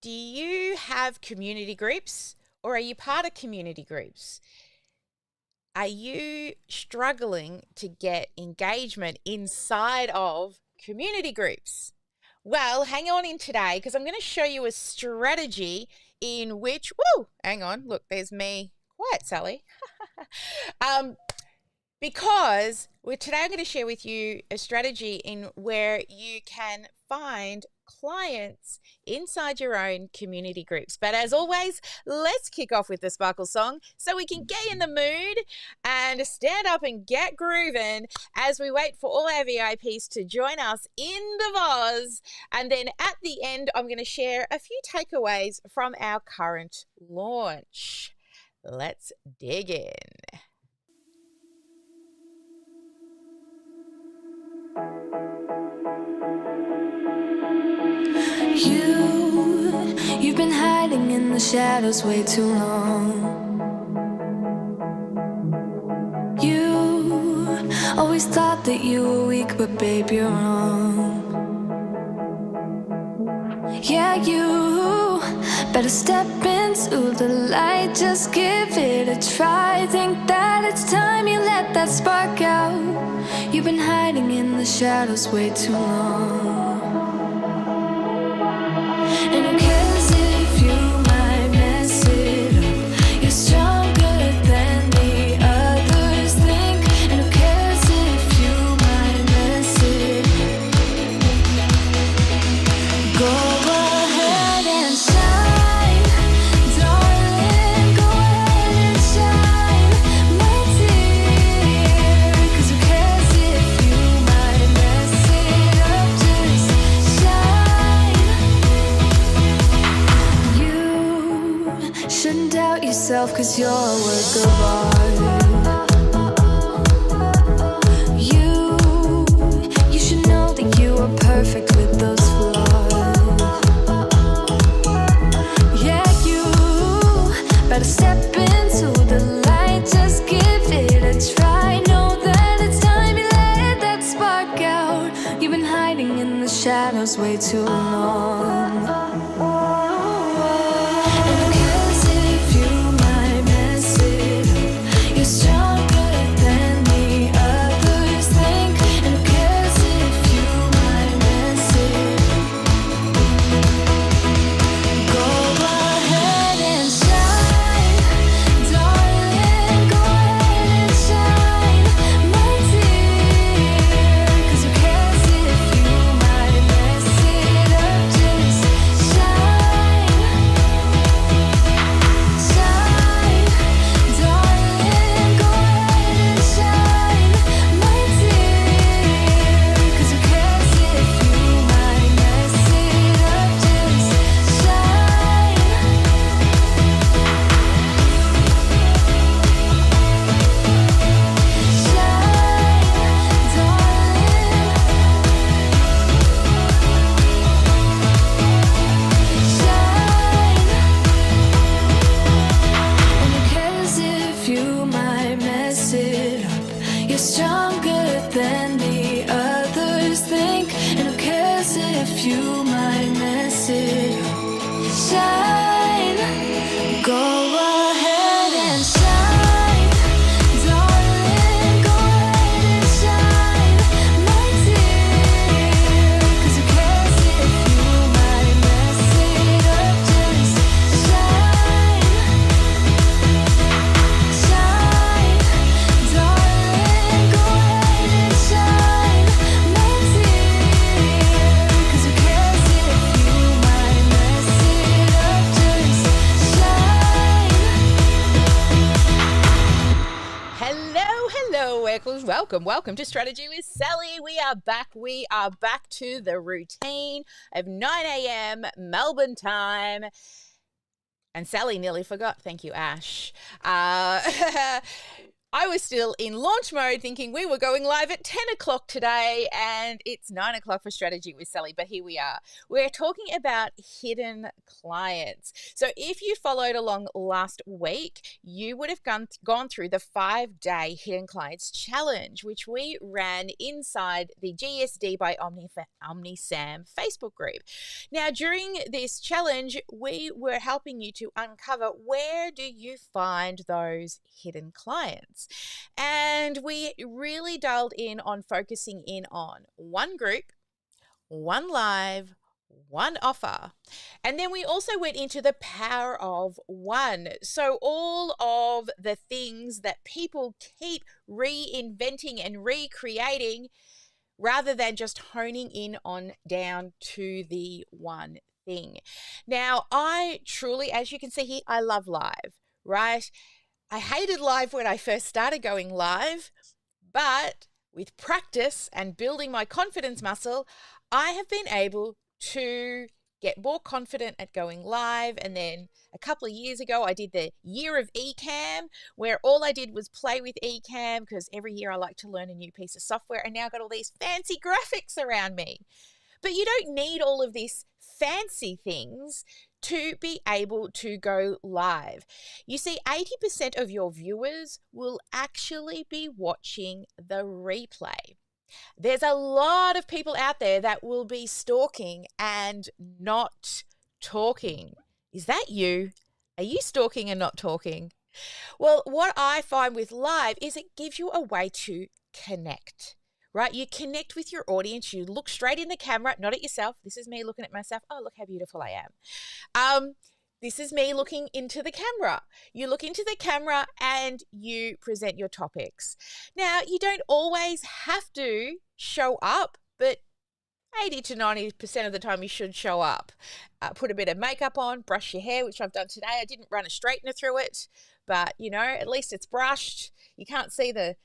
Do you have community groups, or are you part of community groups? Are you struggling to get engagement inside of community groups? Well, hang on in today because I'm going to show you a strategy in which, hang on, look, there's me. Quiet, Sally. Because today I'm going to share with you a strategy in where you can find clients inside your own community groups. But as always, let's kick off with the Sparkle song so we can get in the mood and stand up and get grooving as we wait for all our VIPs to join us in the Voz. And then at the end, I'm going to share a few takeaways from our current launch. Let's dig in. You've been hiding in the shadows way too long. You always thought that you were weak, but babe, you're wrong. Yeah, you better step into the light, just give it a try. Think that it's time you let that spark out. You've been hiding in the shadows way too long. And who cares if you might mess it up? You're stronger than the others think. And who cares if you might mess it up? Go ahead and shine, darling. Go ahead and shine, my dear. 'Cause who cares if you might mess it up? Just shine. You shouldn't doubt yourself, 'cause you're a work of art. You should know that you are perfect with those flaws. Yeah, you better step into the light, just give it a try. Know that it's time you let that spark out. You've been hiding in the shadows way too long. And who cares if you might mess it up? You're stronger than the others think. And who cares if you might mess it up? Go ahead and shine, darling. Go ahead and shine, my dear. 'Cause who cares if you might mess it up? Just shine, shine, darling. Go ahead and shine, my dear. 'Cause who cares if you might mess it up? Just shine. Shine, darling. Shine. And who cares if you might mess it up? You're stronger than the others think. And who cares if you might mess it up? Shine. Go ahead and shine, darling. Go ahead and shine, my dear. 'Cause who cares if you might mess it up? Just shine, shine, darling. Go ahead and shine, my dear. 'Cause who cares if you might mess it up? Just shine. Hello, Workers. Welcome to Strategy with Sally. We are back to the routine of 9 a.m. Melbourne time. And Sally nearly forgot. Thank you, Ash. I was still in launch mode thinking we were going live at 10 o'clock today, and it's 9 o'clock for Strategy with Sally, but here we are. We're talking about hidden clients. So if you followed along last week, you would have gone through the 5-day Hidden Clients Challenge, which we ran inside the GSD by OmniSAM Facebook group. Now, during this challenge, we were helping you to uncover where do you find those hidden clients. And we really dialed in on focusing in on one group, one live, one offer. And then we also went into the power of one. So all of the things that people keep reinventing and recreating rather than just honing in on down to the one thing. Now, I truly, as you can see here, I love live, right? I hated live when I first started going live, but with practice and building my confidence muscle, I have been able to get more confident at going live. And then a couple of years ago, I did the year of eCam, where all I did was play with eCam because every year I like to learn a new piece of software, and now I've got all these fancy graphics around me. But you don't need all of these fancy things to be able to go live. You see, 80% of your viewers will actually be watching the replay. There's a lot of people out there that will be stalking and not talking. Is that you? Are you stalking and not talking? Well, what I find with live is it gives you a way to connect, right? You connect with your audience. You look straight in the camera, not at yourself. This is me looking at myself. Oh, look how beautiful I am. This is me looking into the camera. You look into the camera and you present your topics. Now, you don't always have to show up, but 80 to 90% of the time you should show up. Put a bit of makeup on, brush your hair, which I've done today. I didn't run a straightener through it, but, you know, at least it's brushed. You can't see the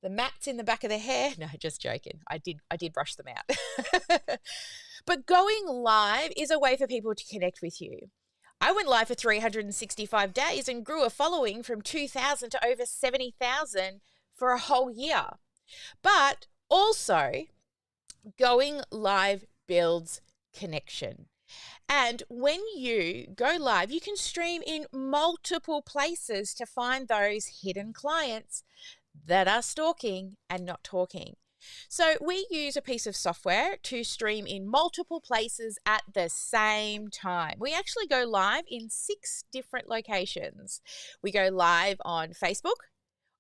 mats in the back of the hair. No, just joking. I did brush them out. But going live is a way for people to connect with you. I went live for 365 days and grew a following from 2,000 to over 70,000 for a whole year. But also, going live builds connection. And when you go live, you can stream in multiple places to find those hidden clients that are stalking and not talking. So we use a piece of software to stream in multiple places at the same time. We actually go live in 6 different locations. We go live on Facebook,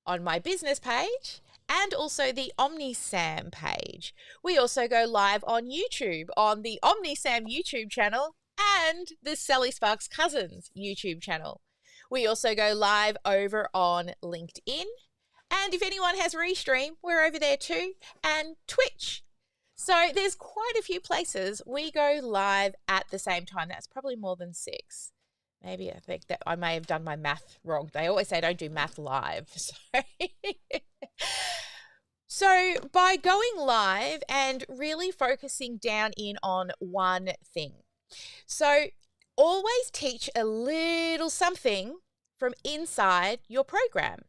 on my business page, and also the OmniSAM page. We also go live on YouTube, on the OmniSAM YouTube channel and the Sally Sparks Cousins YouTube channel. We also go live over on LinkedIn. And if anyone has Restream, we're over there too, and Twitch. So there's quite a few places we go live at the same time. That's probably more than 6. Maybe I think that I may have done my math wrong. They always say don't do math live. So by going live and really focusing down in on one thing. So always teach a little something from inside your program.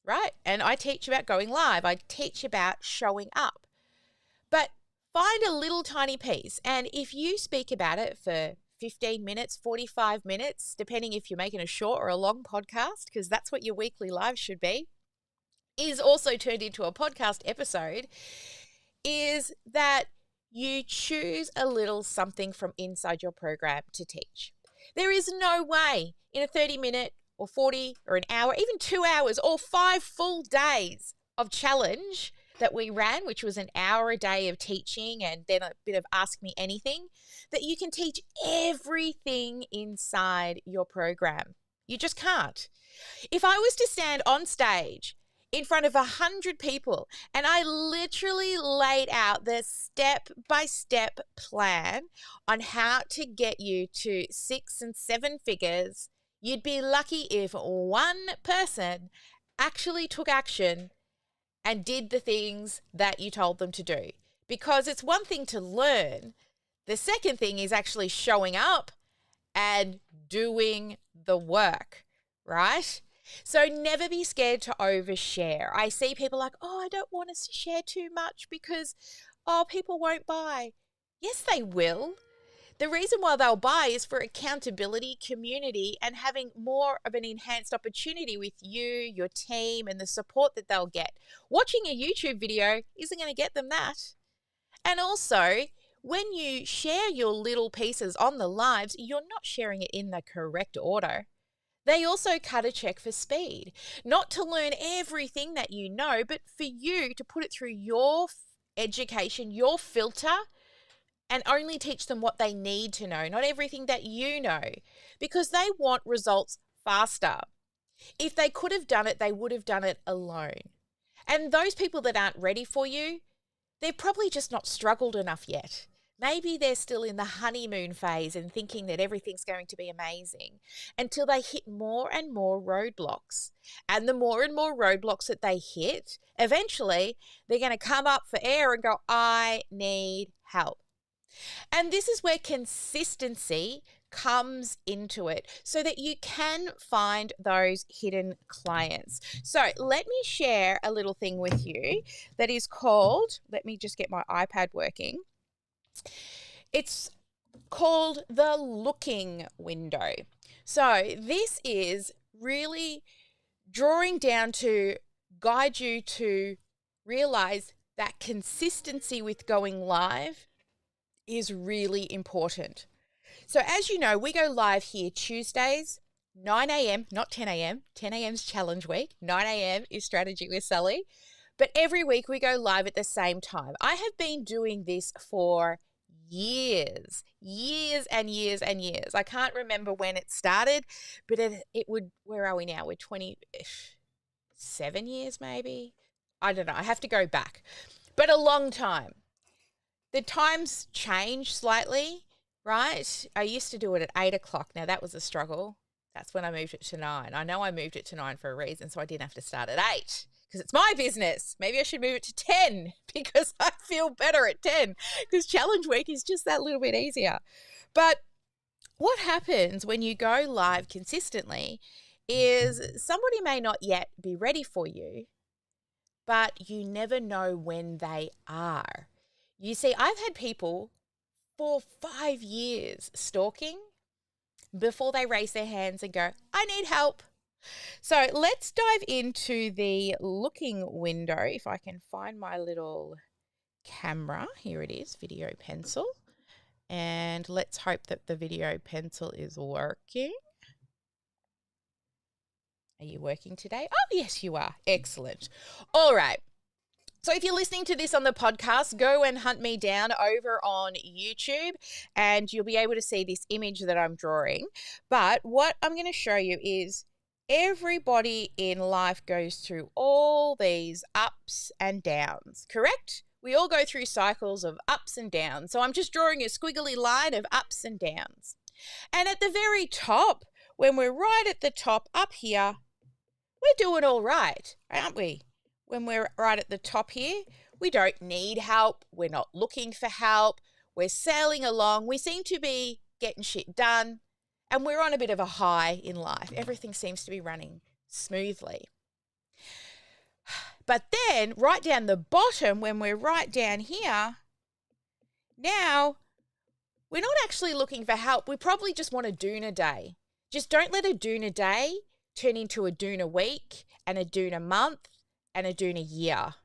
Right? And I teach about going live. I teach about showing up. But find a little tiny piece. And if you speak about it for 15 minutes, 45 minutes, depending if you're making a short or a long podcast, because that's what your weekly live should be, is also turned into a podcast episode, is that you choose a little something from inside your program to teach. There is no way in a 30-minute or 40 or an hour, even 2 hours or 5 full days of challenge that we ran, which was an hour a day of teaching and then a bit of Ask Me Anything, that you can teach everything inside your program. You just can't. If I was to stand on stage in front of 100 people and I literally laid out the step-by-step plan on how to get you to 6 and 7 figures, you'd be lucky if one person actually took action and did the things that you told them to do. Because it's one thing to learn. The second thing is actually showing up and doing the work, right? So never be scared to overshare. I see people like, oh, I don't want us to share too much because, oh, people won't buy. Yes, they will. The reason why they'll buy is for accountability, community, and having more of an enhanced opportunity with you, your team, and the support that they'll get. Watching a YouTube video isn't going to get them that. And also, when you share your little pieces on the lives, you're not sharing it in the correct order. They also cut a check for speed, not to learn everything that you know, but for you to put it through your education, your filter, and only teach them what they need to know, not everything that you know, because they want results faster. If they could have done it, they would have done it alone. And those people that aren't ready for you, they've probably just not struggled enough yet. Maybe they're still in the honeymoon phase and thinking that everything's going to be amazing until they hit more and more roadblocks. And the more and more roadblocks that they hit, eventually they're going to come up for air and go, I need help. And this is where consistency comes into it so that you can find those hidden clients. So let me share a little thing with you that is called, let me just get my iPad working. It's called the looking window. So this is really drawing down to guide you to realize that consistency with going live is really important. So as you know, we go live here Tuesdays, 9 a.m., not 10 a.m. 10 a.m. is challenge week. 9 a.m. is strategy with Sally. But every week we go live at the same time. I have been doing this for years and years and years. I can't remember when it started, but it would, where are we now? We're 27 years maybe? I don't know. I have to go back. But a long time. The times change slightly, right? I used to do it at 8 o'clock. Now that was a struggle. That's when I moved it to 9. I know I moved it to 9 for a reason, so I didn't have to start at 8 because it's my business. Maybe I should move it to 10 because I feel better at 10 because challenge week is just that little bit easier. But what happens when you go live consistently is somebody may not yet be ready for you, but you never know when they are. You see, I've had people for 5 years stalking before they raise their hands and go, I need help. So let's dive into the looking window. If I can find my little camera, here it is, video pencil. And let's hope that the video pencil is working. Are you working today? Oh, yes, you are. Excellent. All right. So if you're listening to this on the podcast, go and hunt me down over on YouTube and you'll be able to see this image that I'm drawing. But what I'm going to show you is everybody in life goes through all these ups and downs, correct? We all go through cycles of ups and downs. So I'm just drawing a squiggly line of ups and downs. And at the very top, when we're right at the top up here, we're doing all right, aren't we? When we're right at the top here, we don't need help. We're not looking for help. We're sailing along. We seem to be getting shit done. And we're on a bit of a high in life. Everything seems to be running smoothly. But then right down the bottom, when we're right down here, now we're not actually looking for help. We probably just want a doona day. Just don't let a doona day turn into a doona week and a doona month and a doona year,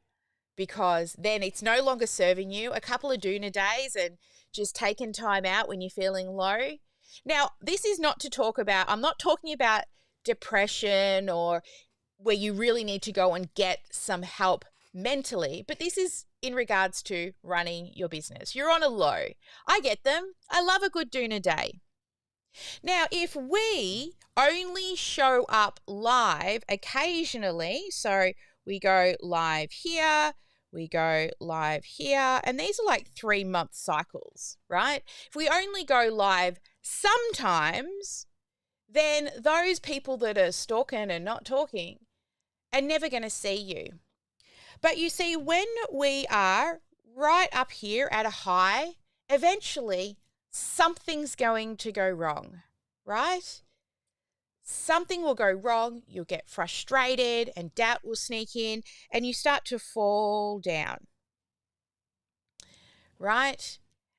because then it's no longer serving you. A couple of doona days and just taking time out when you're feeling low. Now, this is not to talk about, I'm not talking about depression or where you really need to go and get some help mentally, but this is in regards to running your business. You're on a low. I get them. I love a good doona day. Now, if we only show up live occasionally, so we go live here, we go live here, and these are like 3-month cycles, right? If we only go live sometimes, then those people that are stalking and not talking are never going to see you. But you see, when we are right up here at a high, eventually something's going to go wrong, right? something will go wrong, you'll get frustrated and doubt will sneak in and you start to fall down, right?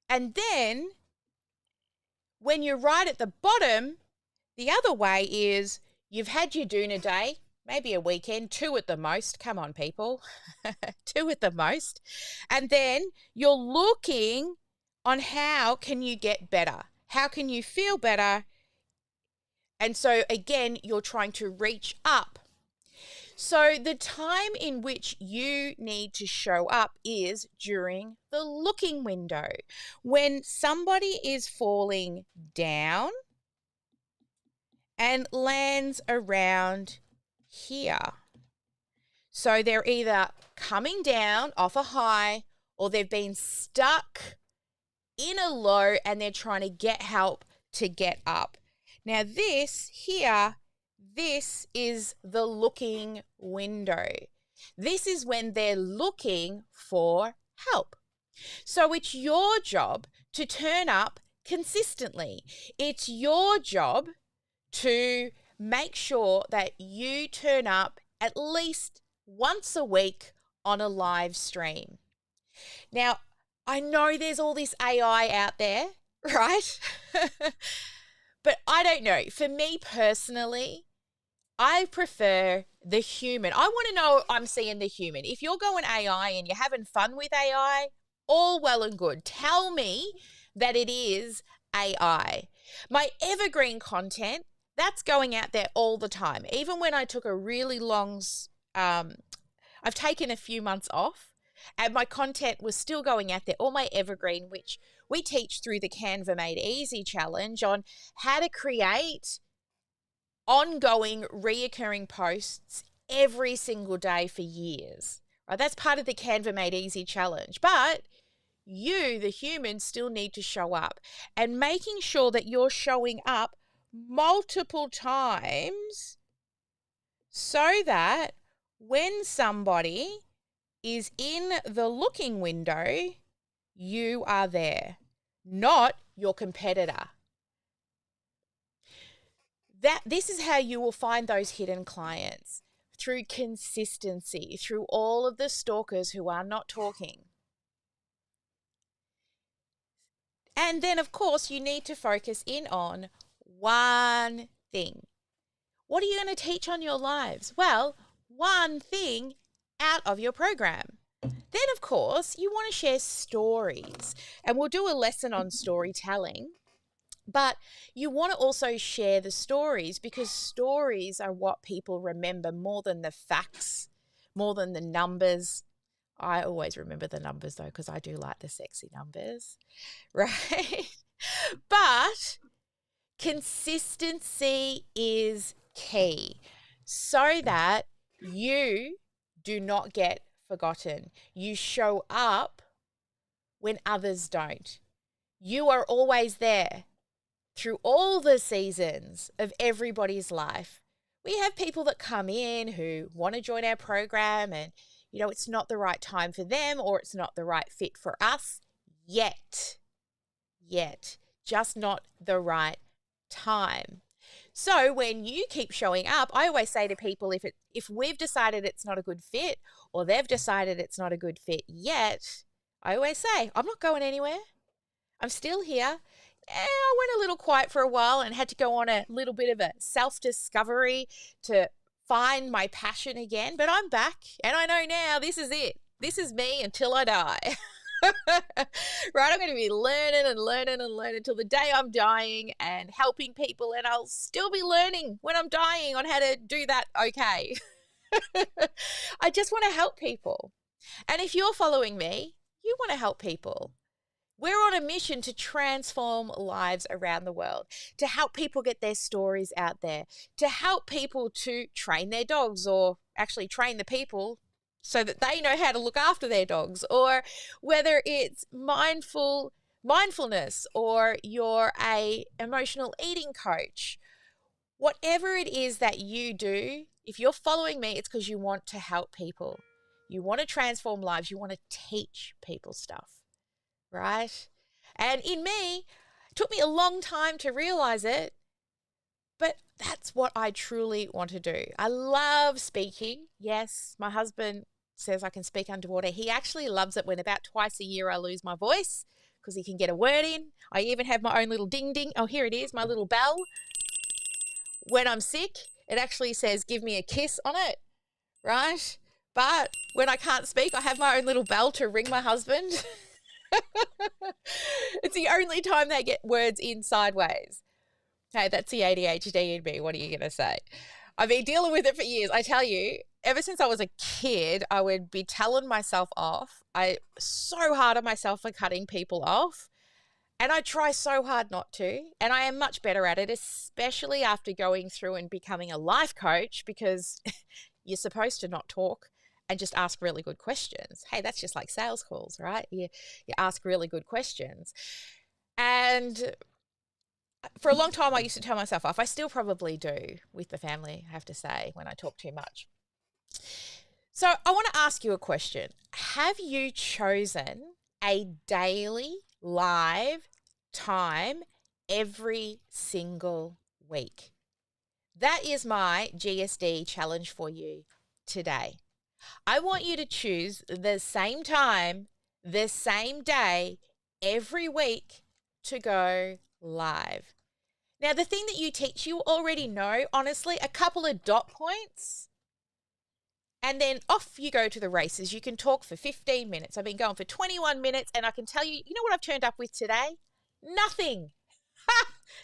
And then when you're right at the bottom, the other way is you've had your doona day, maybe a weekend, 2 at the most. Come on, people. 2 at the most. And then you're looking on how can you get better? How can you feel better? And so again, you're trying to reach up. So the time in which you need to show up is during the looking window. When somebody is falling down and lands around here. So they're either coming down off a high or they've been stuck in a low and they're trying to get help to get up. Now this here, this is the looking window. This is when they're looking for help. So it's your job to turn up consistently. It's your job to make sure that you turn up at least once a week on a live stream. Now, I know there's all this AI out there, right? But I don't know. For me personally, I prefer the human. I want to know I'm seeing the human. If you're going AI and you're having fun with AI, all well and good. Tell me that it is AI. My evergreen content, that's going out there all the time. Even when I took a really long, I've taken a few months off and my content was still going out there, all my evergreen, which we teach through the Canva Made Easy challenge on how to create ongoing, reoccurring posts every single day for years. Right? That's part of the Canva Made Easy challenge. But you, the human, still need to show up. And making sure that you're showing up multiple times so that when somebody is in the looking window, you are there, not your competitor. This is how you will find those hidden clients, through consistency, through all of the stalkers who are not talking. And then, of course, you need to focus in on one thing. What are you going to teach on your lives? Well, one thing out of your program. Then, of course, you want to share stories. And we'll do a lesson on storytelling. But you want to also share the stories because stories are what people remember more than the facts, more than the numbers. I always remember the numbers though because I do like the sexy numbers, right? But consistency is key so that you do not get forgotten. You show up when others don't. You are always there. Through all the seasons of everybody's life, we have people that come in who want to join our program and, it's not the right time for them or it's not the right fit for us yet, just not the right time. So when you keep showing up, I always say to people, if we've decided it's not a good fit or they've decided it's not a good fit yet, I always say, I'm not going anywhere. I'm still here. I went a little quiet for a while and had to go on a little bit of a self-discovery to find my passion again. But I'm back and I know now this is it. This is me until I die. Right? I'm going to be learning until the day I'm dying and helping people. And I'll still be learning when I'm dying on how to do that okay. I just want to help people. And if you're following me, you want to help people. We're on a mission to transform lives around the world, to help people get their stories out there, to help people to train their dogs or actually train the people so that they know how to look after their dogs, or whether it's mindfulness or you're a emotional eating coach. Whatever it is that you do, if you're following me, it's because you want to help people. You want to transform lives. You want to teach people stuff. Right? And in me, it took me a long time to realize it, but that's what I truly want to do. I love speaking. Yes, my husband says I can speak underwater. He actually loves it when about twice a year I lose my voice because he can get a word in. I even have my own little ding ding. Oh, here it is, my little bell. When I'm sick, it actually says give me a kiss on it, right? But when I can't speak, I have my own little bell to ring my husband. It's the only time they get words in sideways. Hey, that's the ADHD in me. What are you going to say? I've been dealing with it for years. I tell you, ever since I was a kid, I would be telling myself off. I so hard on myself for cutting people off. And I try so hard not to. And I am much better at it, especially after going through and becoming a life coach, because you're supposed to not talk and just ask really good questions. Hey, that's just like sales calls, right? You ask really good questions. And for a long time, I used to tell myself off. I still probably do with the family, I have to say, when I talk too much. So I want to ask you a question. Have you chosen a daily live time every single week? That is my GSD challenge for you today. I want you to choose the same time, the same day, every week to go live. Now, the thing that you teach, you already know, honestly, a couple of dot points, and then off you go to the races. You can talk for 15 minutes. I've been going for 21 minutes, and I can tell you, you know what I've turned up with today? Nothing.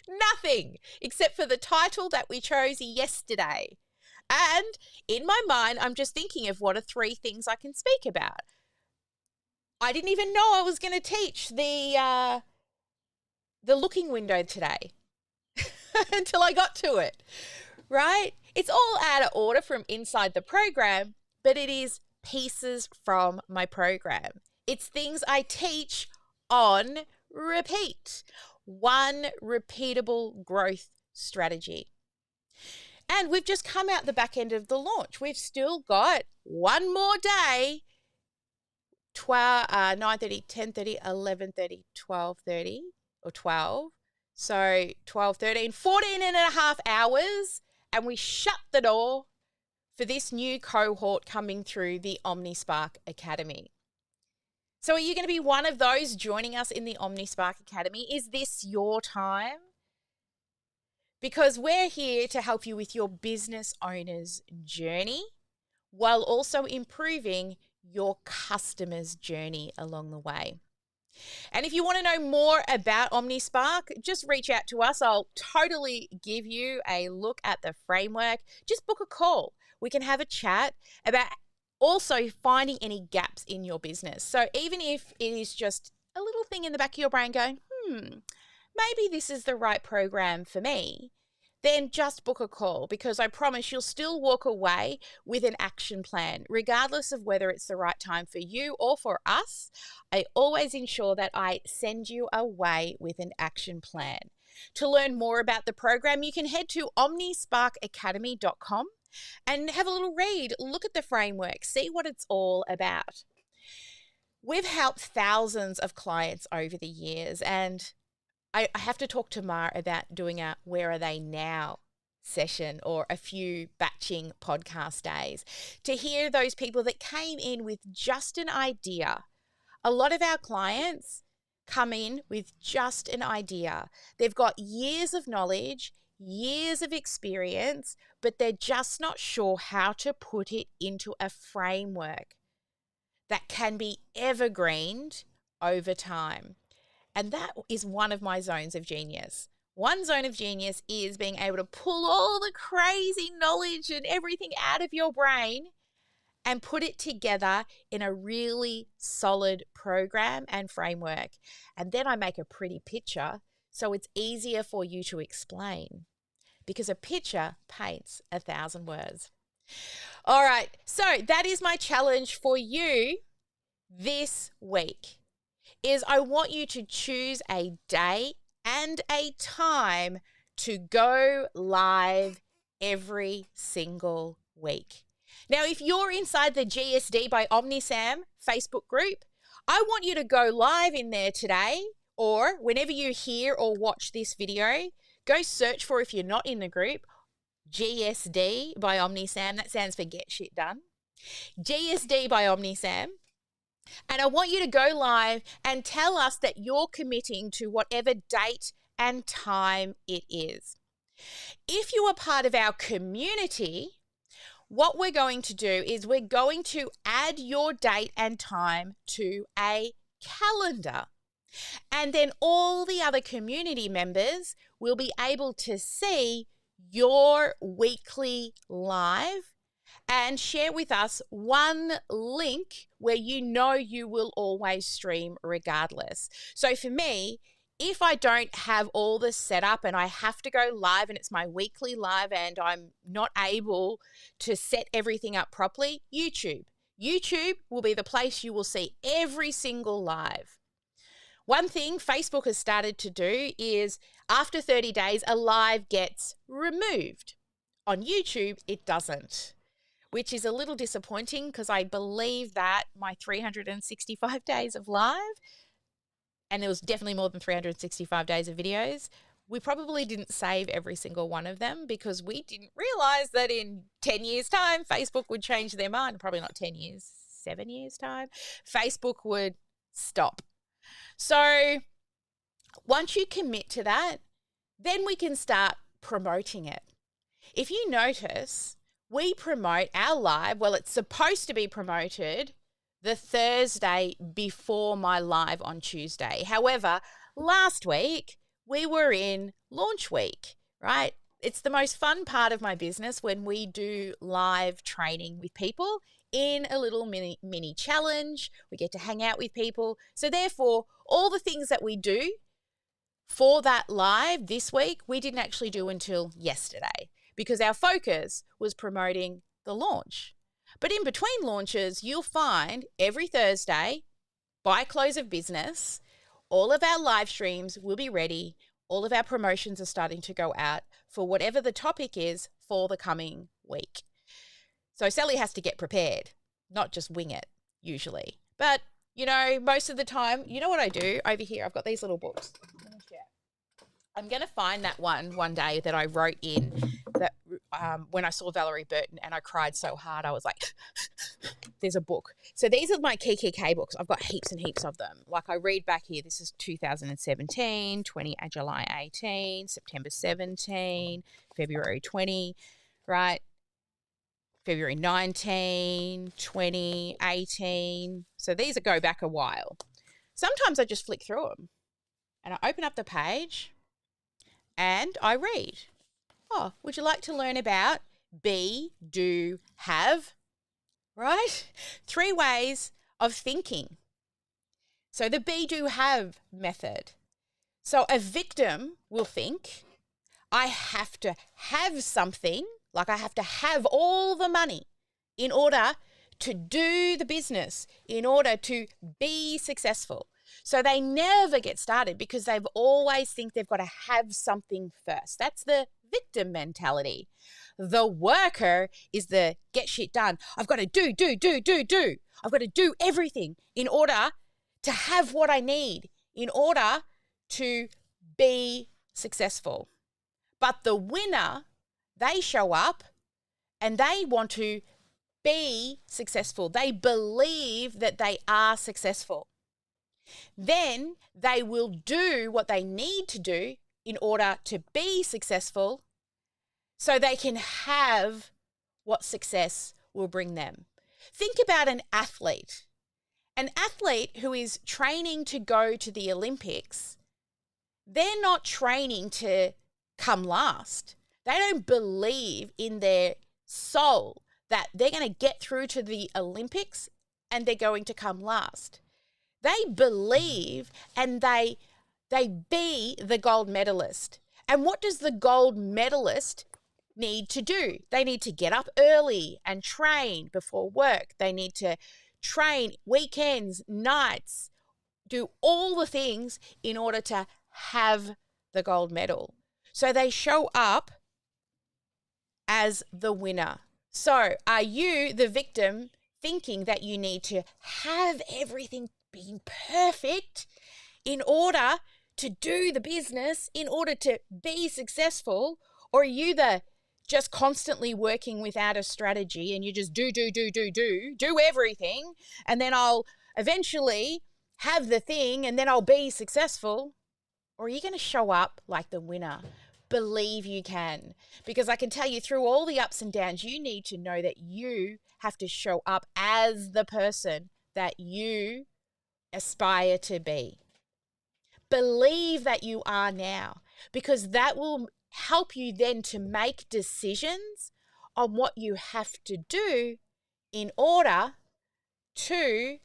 Nothing, except for the title that we chose yesterday. And in my mind, I'm just thinking of what are 3 things I can speak about. I didn't even know I was going to teach the looking window today until I got to it, right? It's all out of order from inside the program, but it is pieces from my program. It's things I teach on repeat. One repeatable growth strategy. And we've just come out the back end of the launch. We've still got one more day, 9:30, 10:30, 11:30, 12:30, or 12. So 12, 13, 14 and a half hours, and we shut the door for this new cohort coming through the OmniSpark Academy. So are you going to be one of those joining us in the OmniSpark Academy? Is this your time? Because we're here to help you with your business owner's journey while also improving your customer's journey along the way. And if you want to know more about OmniSpark, just reach out to us. I'll totally give you a look at the framework. Just book a call. We can have a chat about also finding any gaps in your business. So even if it is just a little thing in the back of your brain going, maybe this is the right program for me, then just book a call, because I promise you'll still walk away with an action plan, regardless of whether it's the right time for you or for us. I always ensure that I send you away with an action plan. To learn more about the program, you can head to omnisparkacademy.com and have a little read, look at the framework, see what it's all about. We've helped thousands of clients over the years, and I have to talk to Mar about doing a Where Are They Now session or a few batching podcast days to hear those people that came in with just an idea. A lot of our clients come in with just an idea. They've got years of knowledge, years of experience, but they're just not sure how to put it into a framework that can be evergreened over time. And that is one of my zones of genius. One zone of genius is being able to pull all the crazy knowledge and everything out of your brain and put it together in a really solid program and framework. And then I make a pretty picture so it's easier for you to explain, because a picture paints 1,000 words. All right, so that is my challenge for you this week. Is I want you to choose a day and a time to go live every single week. Now, if you're inside the GSD by OmniSAM Facebook group, I want you to go live in there today, or whenever you hear or watch this video, go search for, if you're not in the group, GSD by OmniSAM. That stands for Get Shit Done. GSD by OmniSAM. And I want you to go live and tell us that you're committing to whatever date and time it is. If you are part of our community, what we're going to do is we're going to add your date and time to a calendar. And then all the other community members will be able to see your weekly live and share with us one link where you know you will always stream regardless. So for me, if I don't have all this set up and I have to go live and it's my weekly live and I'm not able to set everything up properly, YouTube will be the place you will see every single live. One thing Facebook has started to do is after 30 days, a live gets removed. On YouTube, it doesn't, which is a little disappointing because I believe that my 365 days of live, and it was definitely more than 365 days of videos, we probably didn't save every single one of them because we didn't realize that in 10 years' time, Facebook would change their mind. Probably not 10 years, 7 years' time, Facebook would stop. So once you commit to that, then we can start promoting it. If you notice, we promote our live, well, it's supposed to be promoted the Thursday before my live on Tuesday. However, last week we were in launch week, right? It's the most fun part of my business when we do live training with people in a little mini challenge. We get to hang out with people. So therefore, all the things that we do for that live this week, we didn't actually do until yesterday because our focus was promoting the launch. But in between launches, you'll find every Thursday by close of business, all of our live streams will be ready. All of our promotions are starting to go out for whatever the topic is for the coming week. So Sally has to get prepared, not just wing it usually. But, most of the time, you know what I do over here? I've got these little books. I'm going to find that one day that I wrote in that when I saw Valerie Burton and I cried so hard, I was like, there's a book. So these are my KKK books. I've got heaps and heaps of them. Like I read back here, this is 2017, July 18, September 17, February 20, right? February 19, 20, 18. So these go back a while. Sometimes I just flick through them and I open up the page and I read. Oh, would you like to learn about be, do, have? Right? 3 ways of thinking. So the be, do, have method. So a victim will think, I have to have something, like I have to have all the money in order to do the business, in order to be successful. So they never get started because they've always think they've got to have something first. That's the victim mentality. The worker is the get shit done. I've got to do. I've got to do everything in order to have what I need, in order to be successful. But the winner, they show up and they want to be successful. They believe that they are successful. Then they will do what they need to do in order to be successful so they can have what success will bring them. Think about an athlete. An athlete who is training to go to the Olympics, they're not training to come last. They don't believe in their soul that they're going to get through to the Olympics and they're going to come last. They believe and they be the gold medalist. And what does the gold medalist need to do? They need to get up early and train before work. They need to train weekends, nights, do all the things in order to have the gold medal. So they show up as the winner. So are you the victim thinking that you need to have everything being perfect in order to do the business, in order to be successful? Or are you the just constantly working without a strategy and you just do everything, and then I'll eventually have the thing and then I'll be successful? Or are you going to show up like the winner? Believe you can. Because I can tell you, through all the ups and downs, you need to know that you have to show up as the person that you aspire to be. Believe that you are now, because that will help you then to make decisions on what you have to do in order to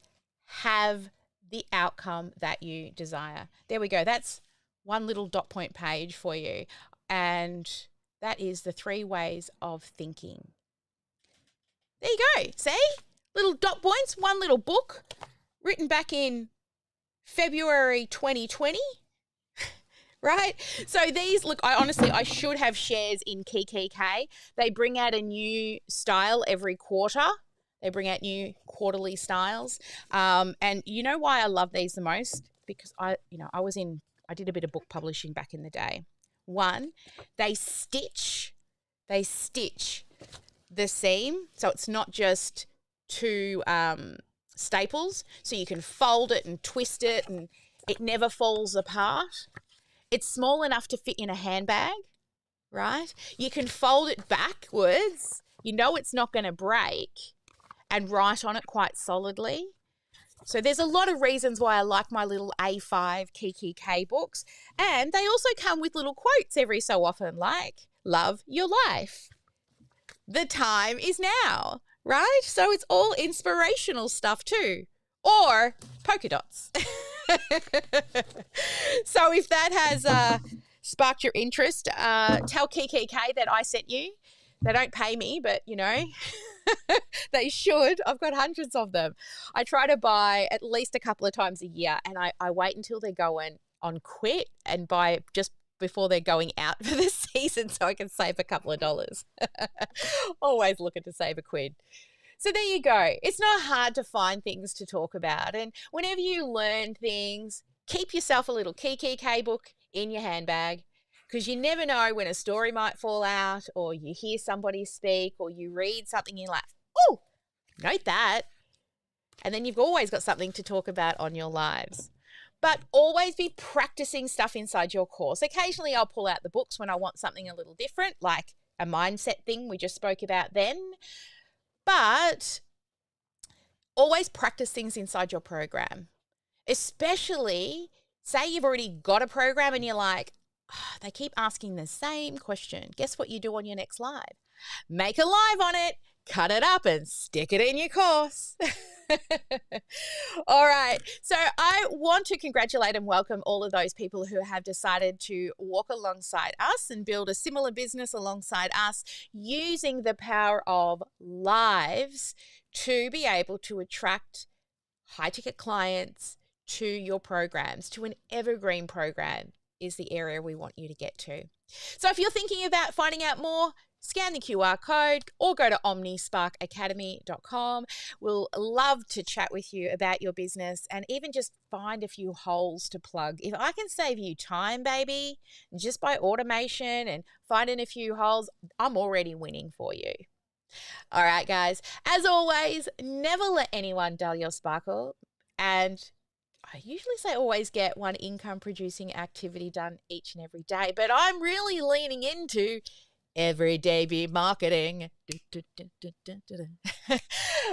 have the outcome that you desire. There we go. That's one little dot point page for you. And that is the 3 ways of thinking. There you go. See? Little dot points, one little book written back in February 2020. Right? So these, look, I should have shares in KKK. They bring out a new style every quarter. They bring out new quarterly styles. And you know why I love these the most? Because I did a bit of book publishing back in the day. One, they stitch the seam. So it's not just 2 staples. So you can fold it and twist it and it never falls apart. It's small enough to fit in a handbag, right? You can fold it backwards. You know it's not going to break, and write on it quite solidly. So there's a lot of reasons why I like my little A5 Kiki K books. And they also come with little quotes every so often, like, love your life. The time is now, right? So it's all inspirational stuff too. Or polka dots. So if that has sparked your interest, tell KKK that I sent you. They don't pay me, but, you know, they should. I've got hundreds of them. I try to buy at least a couple of times a year, and I wait until they're going on quit and buy just before they're going out for the season so I can save a couple of dollars. Always looking to save a quid. So there you go. It's not hard to find things to talk about. And whenever you learn things, keep yourself a little KKK book in your handbag, because you never know when a story might fall out, or you hear somebody speak, or you read something and you're like, oh, note that. And then you've always got something to talk about on your lives. But always be practicing stuff inside your course. Occasionally I'll pull out the books when I want something a little different, like a mindset thing we just spoke about then. But always practice things inside your program, especially say you've already got a program and you're like, oh, they keep asking the same question. Guess what you do on your next live? Make a live on it, cut it up and stick it in your course. All right. So I want to congratulate and welcome all of those people who have decided to walk alongside us and build a similar business alongside us, using the power of lives to be able to attract high-ticket clients to your programs, to an evergreen program is the area we want you to get to. So if you're thinking about finding out more, scan the QR code or go to omnisparkacademy.com. We'll love to chat with you about your business and even just find a few holes to plug. If I can save you time, baby, just by automation and finding a few holes, I'm already winning for you. All right, guys. As always, never let anyone dull your sparkle. And I usually say always get one income producing activity done each and every day, but I'm really leaning into everyday be marketing.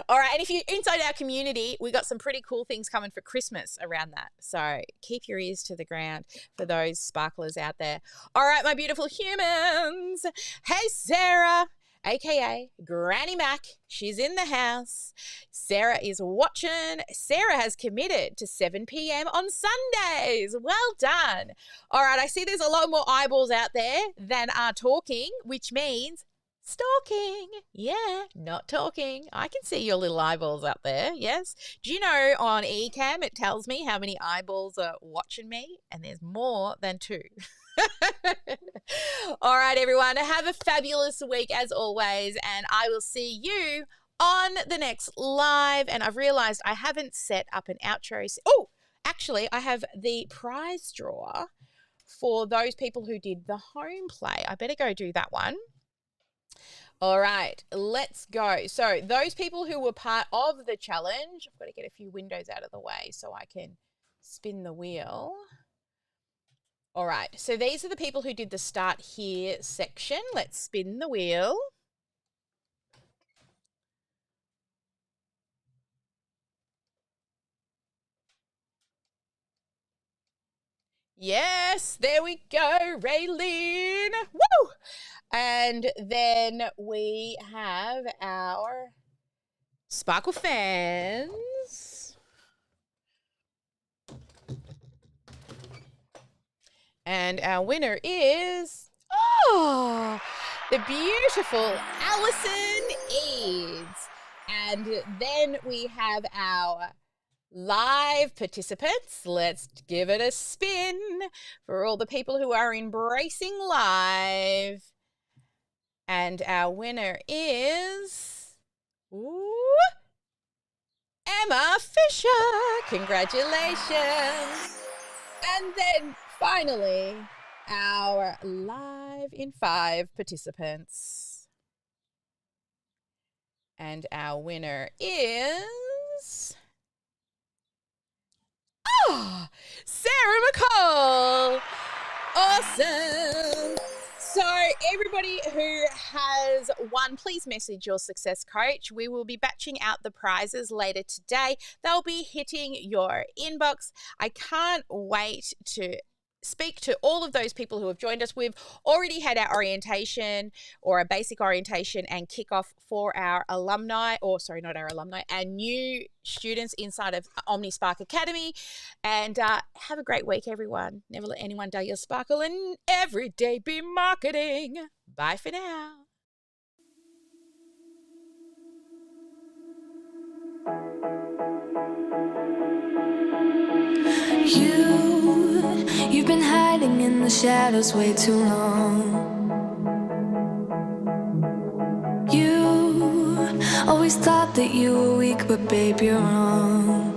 All right. And if you're inside our community, we got some pretty cool things coming for Christmas around that. So keep your ears to the ground for those sparklers out there. All right, my beautiful humans. Hey, Sarah, aka Granny Mac. She's in the house. Sarah is watching. Sarah has committed to 7 p.m. on Sundays. Well done. All right, I see there's a lot more eyeballs out there than are talking, which means stalking. Yeah, not talking. I can see your little eyeballs up there. Yes. Do you know on eCam it tells me how many eyeballs are watching me? And there's more than 2. All right, everyone. Have a fabulous week as always, and I will see you on the next live. And I've realized I haven't set up an outro. Oh, actually, I have the prize draw for those people who did the home play. I better go do that one. All right, let's go. So those people who were part of the challenge, I've got to get a few windows out of the way so I can spin the wheel. All right, so these are the people who did the start here section. Let's spin the wheel. Yes, there we go, Raylene. Woo! And then we have our Sparkle fans. And our winner is, the beautiful Allison Eads. And then we have our live participants. Let's give it a spin for all the people who are embracing live. And our winner is Emma Fisher. Congratulations. And then finally, our live in 5 participants. And our winner is Sarah McCall. Awesome. So everybody who has won, please message your success coach. We will be batching out the prizes later today. They'll be hitting your inbox. I can't wait to speak to all of those people who have joined us. We've already had our orientation, or a basic orientation and kickoff for our alumni, or sorry, not our alumni, our new students inside of OmniSpark Academy. And have a great week, everyone. Never let anyone dull your sparkle, and every day be marketing. Bye for now. You've been hiding in the shadows way too long. You always thought that you were weak, but babe, you're wrong.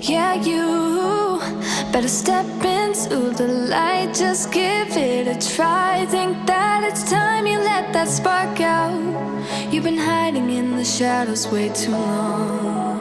Yeah, you better step into the light, just give it a try. Think that it's time you let that spark out. You've been hiding in the shadows way too long.